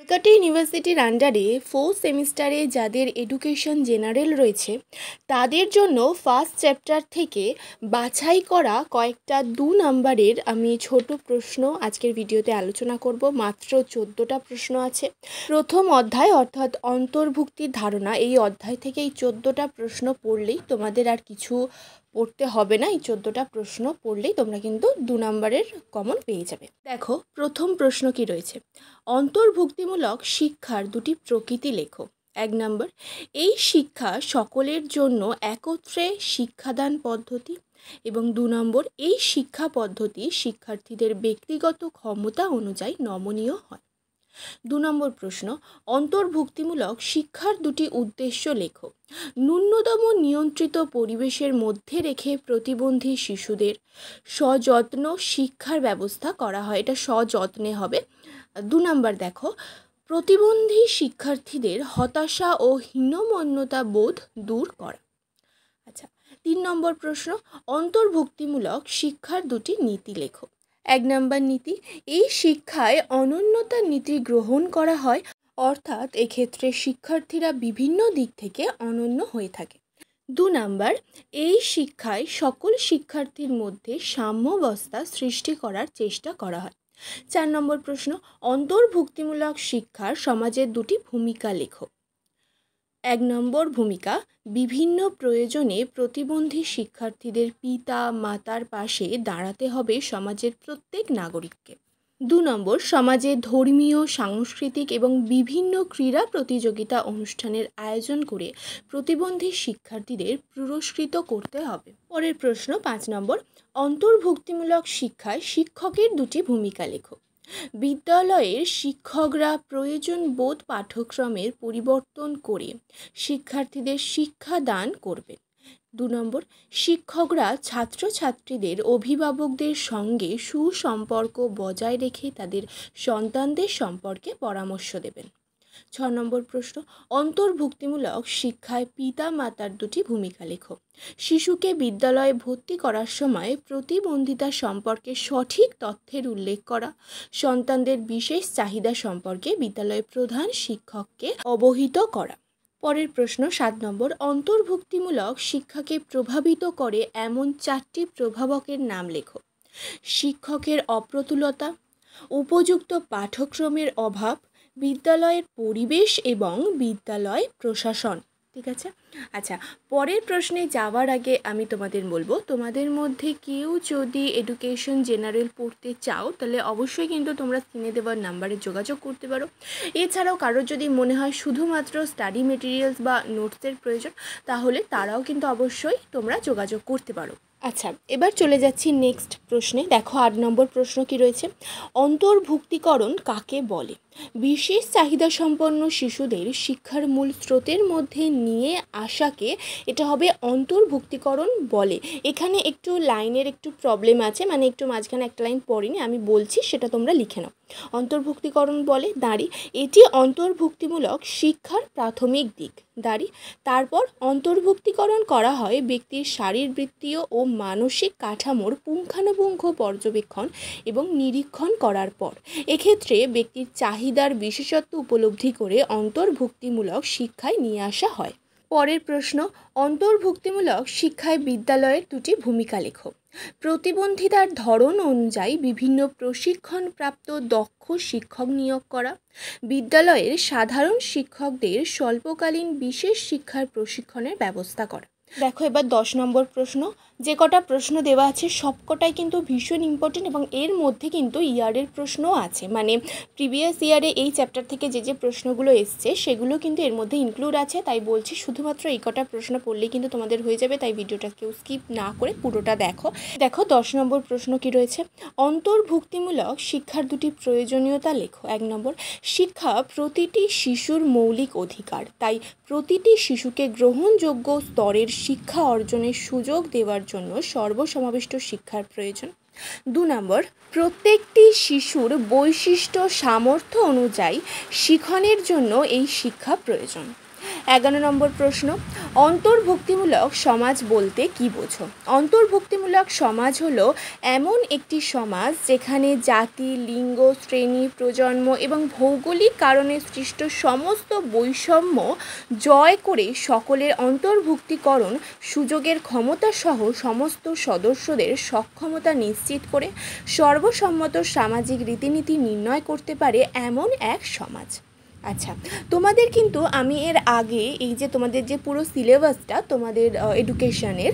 ক্যালকাটা ইউনিভার্সিটির আন্ডারে 4th সেমিস্টারে যাদের এডুকেশন জেনারেল রয়েছে তাদের জন্য ফার্স্ট চ্যাপ্টার থেকে বাছাই করা কয়েকটা 2 নাম্বারের আমি ছোট প্রশ্ন আজকের ভিডিওতে আলোচনা করব। মাত্র 14টা প্রশ্ন আছে। প্রথম অধ্যায় অর্থাৎ অন্তর্ভুক্তির ধারণা, এই অধ্যায় থেকে এই 14টা প্রশ্ন পড়লেই তোমাদের আর কিছু পড়তে হবে না। এই 14টা প্রশ্ন পড়লেই তোমরা কিন্তু 2 নাম্বারের কমন পেয়ে যাবে। দেখো প্রথম প্রশ্ন কি রয়েছে, অন্তর্ভুক্তিমূলক শিক্ষার দুটি প্রকৃতি লেখো। 1 নম্বর, এই শিক্ষা সকলের জন্য একত্রে শিক্ষাদান পদ্ধতি, এবং 2 নম্বর, এই শিক্ষা পদ্ধতি শিক্ষার্থীদের ব্যক্তিগত ক্ষমতা অনুযায়ী নমনীয় হয়। 2 নম্বর প্রশ্ন, অন্তর্ভুক্তিমূলক শিক্ষার দুটি উদ্দেশ্য লেখো। ন্যূনতম নিয়ন্ত্রিত পরিবেশের মধ্যে রেখে প্রতিবন্ধী শিশুদের সযত্ন শিক্ষার ব্যবস্থা করা হয়। এটা সযত্নে হবে। 2 নম্বর দেখো, প্রতিবন্ধী শিক্ষার্থীদের হতাশা ও হীনমন্যতা বোধ দূর করা। আচ্ছা, 3 নম্বর প্রশ্ন, অন্তর্ভুক্তিমূলক শিক্ষার দুটি নীতি লেখো। 1 নম্বর নীতি, এই শিক্ষায় অনন্যতা নীতি গ্রহণ করা হয়, অর্থাৎ এক্ষেত্রে শিক্ষার্থীরা বিভিন্ন দিক থেকে অনন্য হয়ে থাকে। 2 নম্বর, এই শিক্ষায় সকল শিক্ষার্থীর মধ্যে সাম্যাবস্থা সৃষ্টি করার চেষ্টা করা হয়। 4 নম্বর প্রশ্ন, অন্তর্ভুক্তিমূলক শিক্ষার সমাজের দুটি ভূমিকা লেখো। 1 নম্বর ভূমিকা, বিভিন্ন প্রয়োজনে প্রতিবন্ধী শিক্ষার্থীদের পিতা মাতার পাশে দাঁড়াতে হবে সমাজের প্রত্যেক নাগরিককে। 2 নম্বর, সমাজে ধর্মীয়, সাংস্কৃতিক এবং বিভিন্ন ক্রীড়া প্রতিযোগিতা অনুষ্ঠানের আয়োজন করে প্রতিবন্ধী শিক্ষার্থীদের পুরস্কৃত করতে হবে। পরের প্রশ্ন 5 নম্বর, অন্তর্ভুক্তিমূলক শিক্ষায় শিক্ষকের দুটি ভূমিকা লেখো। বিদ্যালয়ের শিক্ষকরা প্রয়োজন বোধ পাঠ্যক্রমের পরিবর্তন করে শিক্ষার্থীদের শিক্ষাদান করবেন। 2 নম্বর, শিক্ষকরা ছাত্রছাত্রীদের অভিভাবকদের সঙ্গে সুসম্পর্ক বজায় রেখে তাদের সন্তানদের সম্পর্কে পরামর্শ দেবেন। 6 নম্বর প্রশ্ন, অন্তর্ভুক্তিমূলক শিক্ষায় পিতা মাতার দুটি ভূমিকা লেখো। শিশুকে বিদ্যালয়ে ভর্তি করার সময় প্রতিবন্ধিতা সম্পর্কে সঠিক তথ্যের উল্লেখ করা, সন্তানদের বিশেষ চাহিদা সম্পর্কে বিদ্যালয়ের প্রধান শিক্ষককে অবহিত করা। পরের প্রশ্ন 7 নম্বর, অন্তর্ভুক্তিমূলক শিক্ষাকে প্রভাবিত করে এমন 4টি প্রভাবকের নাম লেখো। শিক্ষকের অপ্রতুলতা, উপযুক্ত পাঠ্যক্রমের অভাব, বিদ্যালয়ের পরিবেশ এবং বিদ্যালয় প্রশাসন। ঠিক আছে। আচ্ছা, পরের প্রশ্নে যাওয়ার আগে আমি তোমাদের বলবো, তোমাদের মধ্যে কেউ যদি এডুকেশন জেনারেল পড়তে চাও তাহলে অবশ্যই কিন্তু তোমরা স্ক্রিনে দেওয়ার নাম্বারে যোগাযোগ করতে পারো। এছাড়াও কারোর যদি মনে হয় শুধুমাত্র স্টাডি মেটেরিয়ালস বা নোটসের প্রয়োজন, তাহলে তারাও কিন্তু অবশ্যই তোমরা যোগাযোগ করতে পারো। আচ্ছা, এবার চলে যাচ্ছি নেক্সট প্রশ্নে। দেখো 8 নম্বর প্রশ্ন কি রয়েছে, অন্তর্ভুক্তিকরণ কাকে বলে? বিশেষ চাহিদা সম্পন্ন শিশুদের শিক্ষার মূল স্রোতের মধ্যে নিয়ে আসাকে এটা হবে অন্তর্ভুক্তিকরণ বলে। এখানে একটু লাইনের একটু প্রবলেম আছে, মানে একটু মাঝখানে একটা লাইন পড়িনি, আমি বলছি সেটা তোমরা লিখে নাও। অন্তর্ভুক্তিকরণ বলে দাঁড়ি, এটি অন্তর্ভুক্তিমূলক শিক্ষার প্রাথমিক দিক। দাঁড়ি, তারপর অন্তর্ভুক্তিকরণ করা হয় ব্যক্তির শারীরবৃত্তীয় ও মানসিক কাঠামোর পুঙ্খানুপুঙ্খ পর্যবেক্ষণ এবং নিরীক্ষণ করার পর। এক্ষেত্রে ব্যক্তির চাহিদার বিশেষত্ব উপলব্ধি করে অন্তর্ভুক্তিমূলক শিক্ষায় নিয়ে আসা হয়। পরের প্রশ্ন, অন্তর্ভুক্তিমূলক শিক্ষায় বিদ্যালয়ের দুটি ভূমিকা লেখো। প্রতিবন্ধিতার ধরন অনুযায়ী বিভিন্ন প্রশিক্ষণপ্রাপ্ত দক্ষ শিক্ষক নিয়োগ করা, বিদ্যালয়ের সাধারণ শিক্ষকদের স্বল্পকালীন বিশেষ শিক্ষার প্রশিক্ষণের ব্যবস্থা করা। দেখো এবার 10 নম্বর প্রশ্ন, যে কটা প্রশ্ন দেওয়া আছে সবকটাই কিন্তু ভীষণ ইম্পর্টেন্ট এবং এর মধ্যে কিন্তু ইয়ারের প্রশ্নও আছে, মানে প্রিভিয়াস ইয়ারে এই চ্যাপ্টার থেকে যে প্রশ্নগুলো এসছে সেগুলো কিন্তু এর মধ্যে ইনক্লুড আছে। তাই বলছি শুধুমাত্র এই কটা প্রশ্ন পড়লেই কিন্তু তোমাদের হয়ে যাবে, তাই ভিডিওটা কেউ স্কিপ না করে পুরোটা দেখো। দেখো 10 নম্বর প্রশ্ন কি রয়েছে, অন্তর্ভুক্তিমূলক শিক্ষার দুটি প্রয়োজনীয়তা লেখো। 1 নম্বর, শিক্ষা প্রতিটি শিশুর মৌলিক অধিকার, তাই প্রতিটি শিশুকে গ্রহণযোগ্য স্তরের শিক্ষা অর্জনের সুযোগ দেওয়ার জন্য সর্বসমাবিষ্ট শিক্ষার প্রয়োজন। 2 নম্বর, প্রত্যেকটি শিশুর বৈশিষ্ট্য সামর্থ্য অনুযায়ী শিখনের জন্য এই শিক্ষা প্রয়োজন। 11 নম্বর প্রশ্ন, অন্তর্ভুক্তিমূলক সমাজ বলতে কী বোঝো? অন্তর্ভুক্তিমূলক সমাজ হলো এমন একটি সমাজ যেখানে জাতি, লিঙ্গ, শ্রেণী, প্রজন্ম এবং ভৌগোলিক কারণে সৃষ্ট সমস্ত বৈষম্য জয় করে সকলের অন্তর্ভুক্তিকরণ সুযোগের ক্ষমতাসহ সমস্ত সদস্যদের সক্ষমতা নিশ্চিত করে সর্বসম্মত সামাজিক রীতিনীতি নির্ণয় করতে পারে এমন এক সমাজ। আচ্ছা, তোমাদের কিন্তু আমি এর আগে এই যে তোমাদের যে পুরো সিলেবাসটা তোমাদের এডুকেশনের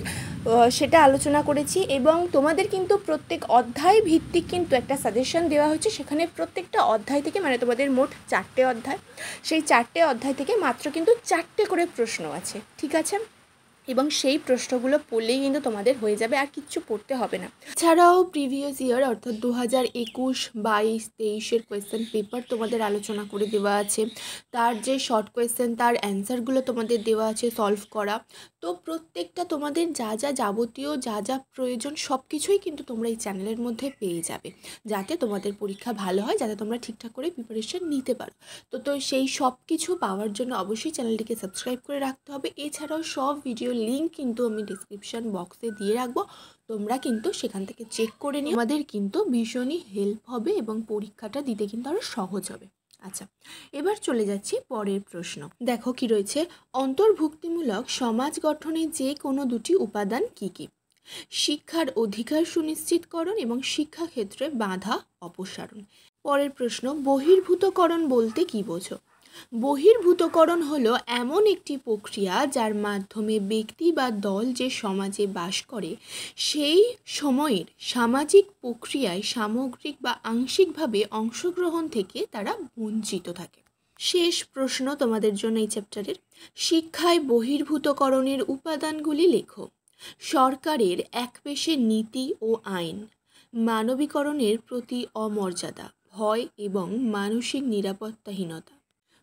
সেটা আলোচনা করেছি এবং তোমাদের কিন্তু প্রত্যেক অধ্যায় ভিত্তিক কিন্তু একটা সাজেশন দেওয়া হচ্ছে। সেখানে প্রত্যেকটা অধ্যায় থেকে মানে তোমাদের মোট 4টে অধ্যায়, সেই 4টে অধ্যায় থেকে মাত্র কিন্তু 4টে করে প্রশ্ন আছে, ঠিক আছে? এবং সেই প্রশ্নগুলো পড়লেই কিন্তু তোমাদের হয়ে যাবে, আর কিচ্ছু পড়তে হবে না। এছাড়াও প্রিভিয়াস ইয়ার অর্থাৎ 2021, 22, 23-এর কোয়েশ্চেন পেপার তোমাদের আলোচনা করে দেওয়া আছে, তার যে শর্ট কোয়েশ্চেন তার অ্যান্সারগুলো তোমাদের দেওয়া আছে সলভ করা। তো প্রত্যেকটা তোমাদের যা যা যাবতীয় যা যা প্রয়োজন সব কিছুই কিন্তু তোমরা এই চ্যানেলের মধ্যে পেয়ে যাবে, যাতে তোমাদের পরীক্ষা ভালো হয়, যাতে তোমরা ঠিকঠাক করে প্রিপারেশন নিতে পারো। তো সেই সব কিছু পাওয়ার জন্য অবশ্যই চ্যানেলটিকে সাবস্ক্রাইব করে রাখতে হবে। এছাড়াও সব ভিডিও লিঙ্ক কিন্তু আমি ডিসক্রিপশন বক্সে দিয়ে রাখবো, তোমরা কিন্তু সেখান থেকে চেক করে নিও, আমাদের কিন্তু ভীষণই হেল্প হবে এবং পরীক্ষাটা দিতে কিন্তু আরও সহজ হবে। আচ্ছা, এবার চলে যাচ্ছি পরের প্রশ্ন। দেখো কি রয়েছে, অন্তর্ভুক্তিমূলক সমাজ গঠনে যে কোনো দুটি উপাদান কি কি? শিক্ষার অধিকার সুনিশ্চিতকরণ এবং শিক্ষাক্ষেত্রে বাধা অপসারণ। পরের প্রশ্ন, বহির্ভূতকরণ বলতে কি বোঝো? বহির্ভূতকরণ হলো এমন একটি প্রক্রিয়া যার মাধ্যমে ব্যক্তি বা দল যে সমাজে বাস করে সেই সময়ের সামাজিক প্রক্রিয়ায় সামগ্রিক বা আংশিকভাবে অংশগ্রহণ থেকে তারা বঞ্চিত থাকে। শেষ প্রশ্ন তোমাদের জন্য এই চ্যাপ্টারের, শিক্ষায় বহির্ভূতকরণের উপাদানগুলি লেখো। সরকারের একপেশে নীতি ও আইন, মানবীকরণের প্রতি অমর্যাদা, ভয় এবং মানসিক নিরাপত্তাহীনতা,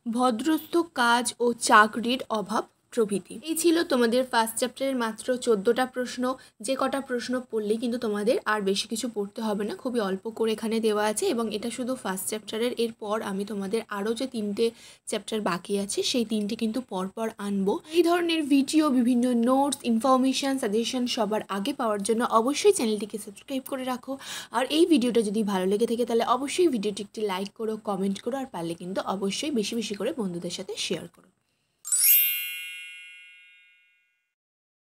ভদ্রস্থ কাজ ও চাকরির অভাব প্রভৃতি। এই ছিল তোমাদের ফার্স্ট চ্যাপ্টারের মাত্র 14টা প্রশ্ন। যে কটা প্রশ্ন পড়লেই কিন্তু তোমাদের আর বেশি কিছু পড়তে হবে না, খুবই অল্প করে এখানে দেওয়া আছে এবং এটা শুধু ফার্স্ট চ্যাপ্টারের। এরপর আমি তোমাদের আরও যে 3টে চ্যাপ্টার বাকি আছে সেই 3টে কিন্তু পরপর আনবো। এই ধরনের ভিডিও, বিভিন্ন নোটস, ইনফরমেশান, সাজেশন সবার আগে পাওয়ার জন্য অবশ্যই চ্যানেলটিকে সাবস্ক্রাইব করে রাখো। আর এই ভিডিওটা যদি ভালো লেগে থাকে তাহলে অবশ্যই ভিডিওটি একটি লাইক করো, কমেন্ট করো, আর পারলে কিন্তু অবশ্যই বেশি বেশি করে বন্ধুদের সাথে শেয়ার করো।